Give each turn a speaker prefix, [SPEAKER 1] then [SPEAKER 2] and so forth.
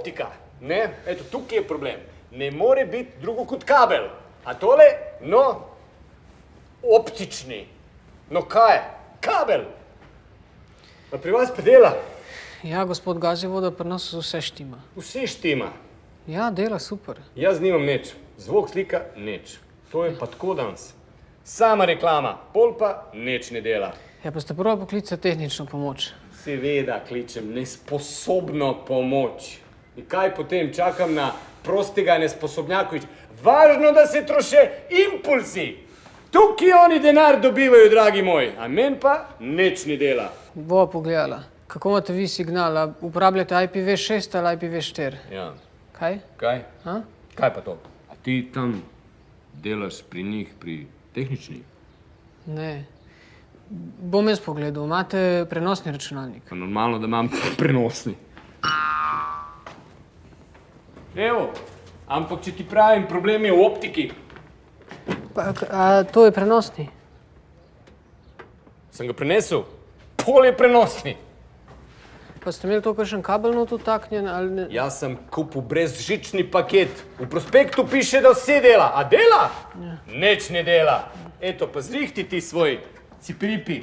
[SPEAKER 1] optika, ne? Eto, tukaj je problem. Ne more biti drugo kot kabel. A tole, no, optični. No kaj? Kabel. A pri vas pa dela?
[SPEAKER 2] Ja, gospod Gazivoda, pri nas vse štima.
[SPEAKER 1] Vse štima.
[SPEAKER 2] Ja, dela super.
[SPEAKER 1] Jaz nimam nič. Zvok, slika, nič. To je pa tako danes. Sama reklama, pol pa nič ne dela.
[SPEAKER 2] Ja, pa ste prva poklica tehnično pomoč.
[SPEAKER 1] Seveda kličem nesposobno pomoč. In kaj potem čakam na prostega nesposobnjakovič? Važno, da se troše impulsi. Tukaj oni denar dobivajo, dragi moji, a men pa nič ne dela.
[SPEAKER 2] Bova pogledala. Kako imate vi signal? A uporabljate IPv6 ali IPv4?
[SPEAKER 1] Ja.
[SPEAKER 2] Kaj?
[SPEAKER 1] Kaj?
[SPEAKER 2] A?
[SPEAKER 1] Kaj pa to? A ti tam delaš pri njih, pri tehnični?
[SPEAKER 2] Ne. Bom jaz pogledal. Imate prenosni računalnik?
[SPEAKER 1] Pa normalno, da imam prenosni. Evo, ampak če ti pravim, problem je v optiki.
[SPEAKER 2] Pa, a to je prenosni?
[SPEAKER 1] Sem ga prenesel? Pol je prenosni.
[SPEAKER 2] Pa ste imeli to kakšen kabel not utaknjen ali ne?
[SPEAKER 1] Jaz sem kupil brezžični paket. V prospektu piše, da vse dela. A dela? Ja. Nič ne dela. Eto, pa zrihti ti svoj cipripi.